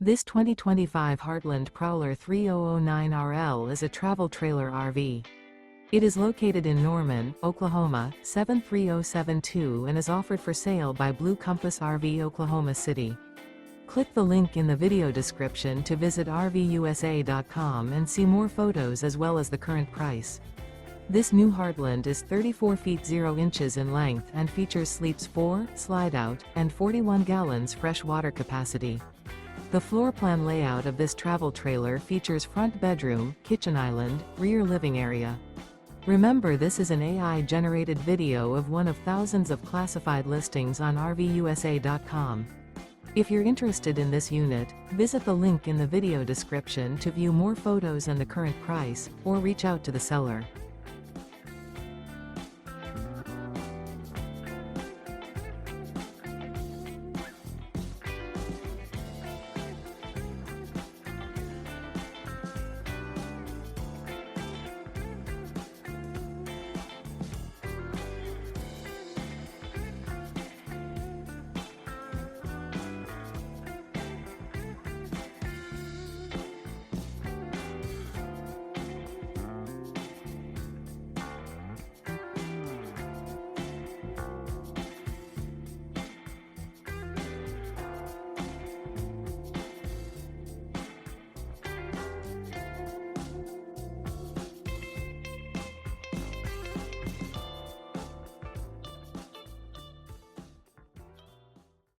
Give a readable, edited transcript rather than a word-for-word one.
This 2025 Heartland Prowler 3009RL is a travel trailer RV. It is located in Norman, Oklahoma, 73072 and is offered for sale by Blue Compass RV Oklahoma City. Click the link in the video description to visit RVUSA.com and see more photos as well as the current price. This new Heartland is 34 feet 0 inches in length and features sleeps 4, Slideout, and 41 gallons fresh water capacity. The floor plan layout of this travel trailer features front bedroom, kitchen island, rear living area. Remember, this is an AI-generated video of one of thousands of classified listings on RVUSA.com. If you're interested in this unit, visit the link in the video description to view more photos and the current price, or reach out to the seller.